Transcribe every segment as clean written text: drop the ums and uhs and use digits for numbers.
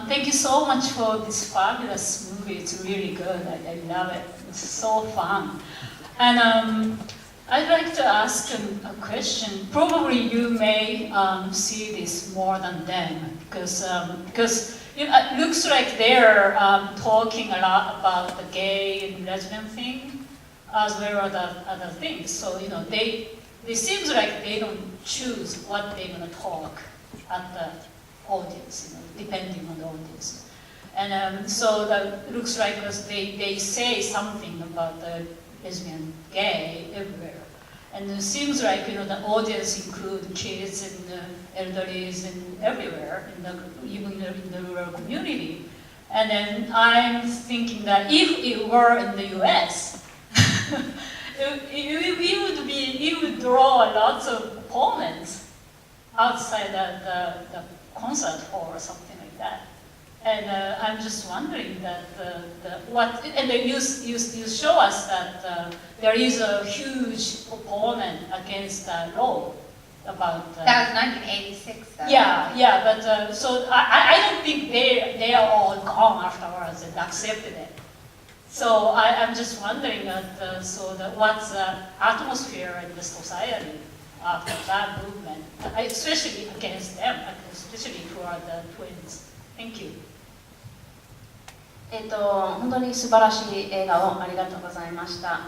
Thank you so much for this fabulous movie. It's really good. I love it. It's so fun. And I'd like to ask a question. Probably you may see this more than them because it looks like they're talking a lot about the gay and lesbian thing as well as other things. So it seems like they don't choose what they're going to talk at the audience, depending on the audience. And so that looks like they say something about the lesbian, gay everywhere. And it seems like the audience include kids and elderlies and everywhere, even in the rural community. And then I'm thinking that if it were in the US, it would draw lots of opponents outside the concert hall or something like that. And I'm just wondering that and you show us that there is a huge opponent against the law about. That was 1986, though. Yeah, but so I don't think they are all gone afterwards and accepted it. So I'm just wondering what's the atmosphere in the society after that movement, especially against them, especially for the twins. Thank you. 本当に素晴らしい映画をありがとうございました。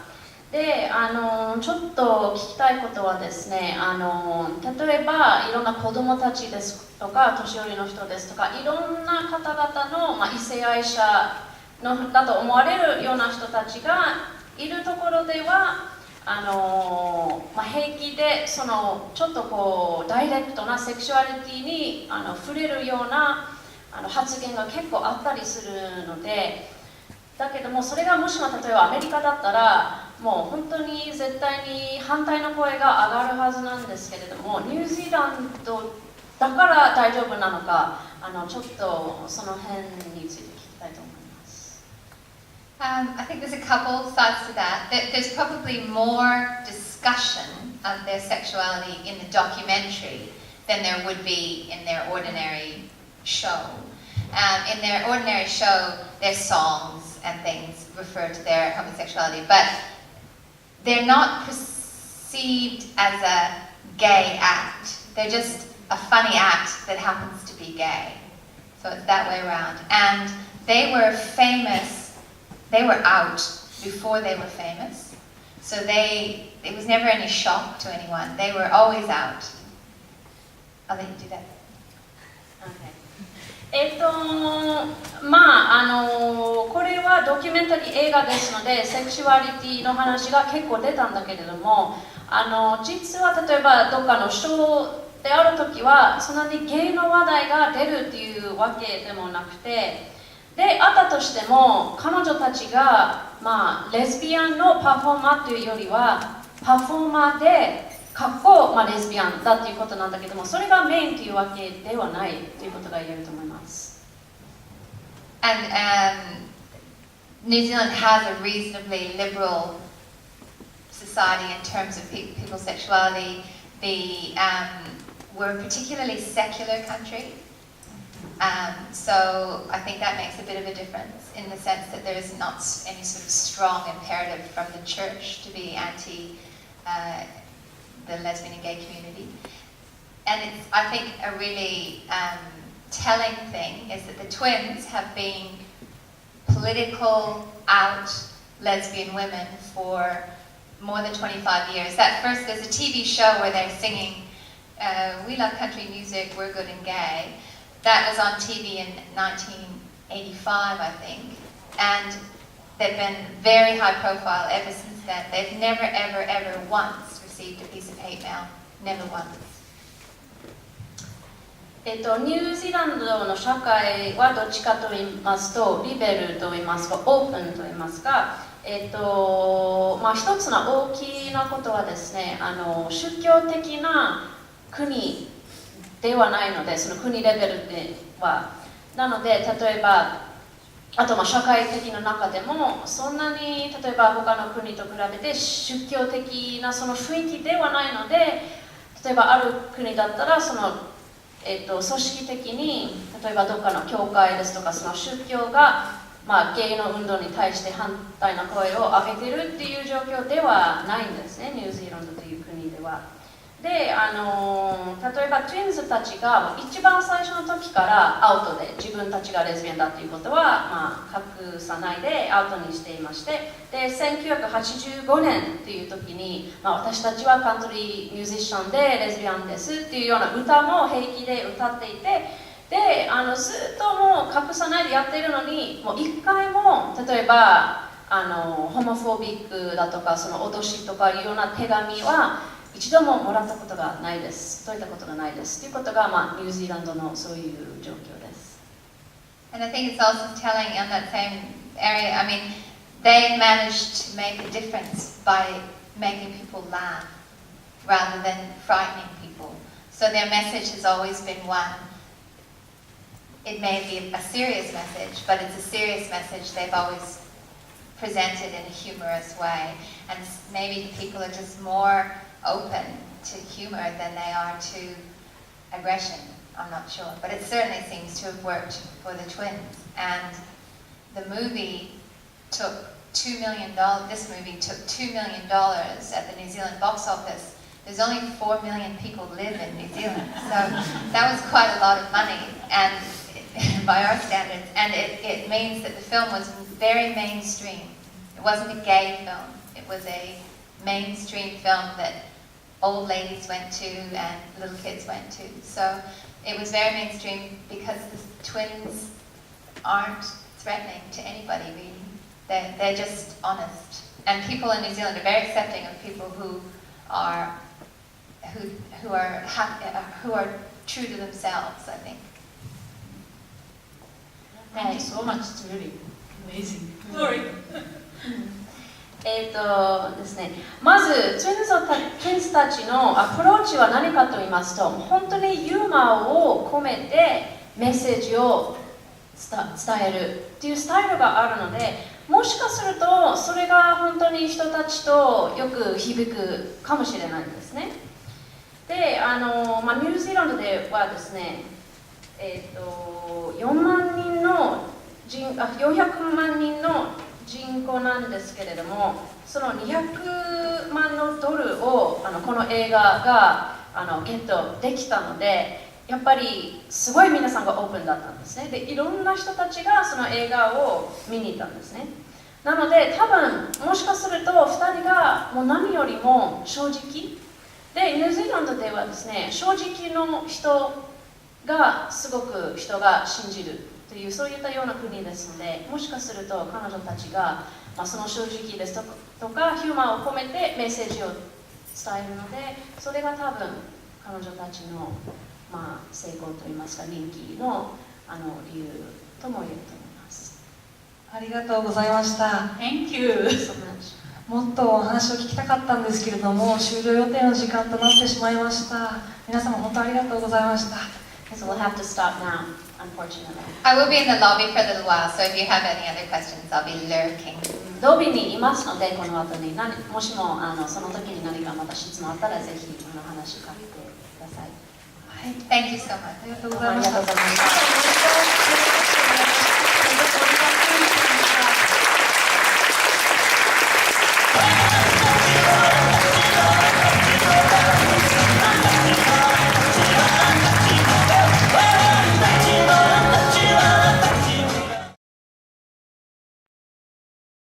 で、ちょっと聞きたいことはですね、例えばいろんな子どもたちですとか、年寄りの人ですとか、いろんな方々の、異性愛者だと思われるような人たちがいるところでは、平気でちょっとダイレクトなセクシュアリティに触れるような発言が結構あったりするので、だけどもそれがもしも例えばアメリカだったらもう本当に絶対に反対の声が上がるはずなんですけれども、ニュージーランドだから大丈夫なのか、ちょっとその辺について聞きたいと思います。I think there's a couple sides to that. There's probably more discussion of their sexuality in the documentary than there would be in their ordinary show. In their ordinary show, their songs and things refer to their homosexuality, but they're not perceived as a gay act. They're just a funny act that happens to be gay. So it's that way around. And they were famous. They were out before they were famous. So it was never any shock to anyone. They were always out. I'll let you do that. Okay. これはドキュメンタリー映画ですのでセクシュアリティの話が結構出たんだけれども、実は例えばどっかのショーである時はそんなにゲイの話題が出るっていうわけでもなくて、であったとしても彼女たちが、レズビアンのパフォーマーというよりはパフォーマーでレズビアンだっていうことなんだけども、それがメインというわけではないということが言えると思います。And New Zealand has a reasonably liberal society in terms of people's sexuality. We're a particularly secular country. So I think that makes a bit of a difference in the sense that there is not any sort of strong imperative from the church to be anti the lesbian and gay community. And it's, I think, a really telling thing is that the twins have been political out lesbian women for more than 25 years. There's a TV show where they're singing, we love country music, we're good and gay. That was on TV in 1985, I think. And they've been very high profile ever since then. They've never, ever, ever once received a piece of hate mail. Never once. ニュージーランドの社会はどっちかと言いますとリベルと言いますかオープンと言いますか、一つの大きなことはですね、宗教的な国ではないので、その国レベルではなので、例えばあと社会的な中でもそんなに例えば他の国と比べて宗教的なその雰囲気ではないので、例えばある国だったらその組織的に例えばどっかの教会ですとかその宗教が、ゲイの運動に対して反対の声を上げているっていう状況ではないんですね、ニュージーランドという国では。で、例えばトゥインズたちが一番最初の時からアウトで自分たちがレズビアンだということは、隠さないでアウトにしていまして、で1985年という時に、私たちはカントリーミュージシャンでレズビアンですっていうような歌も平気で歌っていて、でずっともう隠さないでやっているのに、もう一回も例えばホモフォービックだとかその脅しとかいうような手紙は一度ももらったことがないです。解いたことがないです。ということが、ニュージーランドのそういう状況です。And I think it's also telling in that same area, I mean, they managed to make a difference by making people laugh rather than frightening people. So their message has always been one. It may be a serious message, but it's a serious message they've always presented in a humorous way. And maybe people are just more open to humor than they are to aggression. I'm not sure, but it certainly seems to have worked for the twins. And the movie took $2 million. This movie took $2 million at the New Zealand box office. There's only 4 million people live in New Zealand, so that was quite a lot of money, and by our standards. And it means that the film was very mainstream. It wasn't a gay film. It was a mainstream film that old ladies went to and little kids went to. So it was very mainstream because the twins aren't threatening to anybody really. They're just honest. And people in New Zealand are very accepting of people who are true to themselves, I think. Thank you so much. It's really amazing. Sorry. ですね、まずトゥインズたちのアプローチは何かと言いますと、本当にユーモアを込めてメッセージを伝えるっていうスタイルがあるので、もしかするとそれが本当に人たちとよく響くかもしれないんですね。で、ニュージーランドではですね、400万人の人口なんですけれども、その200万のドルをこの映画がゲットできたので、やっぱりすごい皆さんがオープンだったんですね。で、いろんな人たちがその映画を見に行ったんですね。なので多分もしかすると2人がもう何よりも正直で、ニュージーランドではですね、正直の人がすごく人が信じるというそういったような国ですので、もしかすると彼女たちが、その正直ですとかヒューマンを込めてメッセージを伝えるので、それが多分彼女たちの、成功といいますか人気の理由とも言えると思います。ありがとうございました。 Thank you so much. もっとお話を聞きたかったんですけれども、終了予定の時間となってしまいました。皆様本当ありがとうございました。So we'll have to stop now, unfortunately. I will be in the lobby for a little while, so if you have any other questions, I'll be lurking. ロビーにいますので、この後にもしもその時に何かまた質問あったらぜひ話しかけてください。Thank you so much. ありがとうございました。ありがとうございました。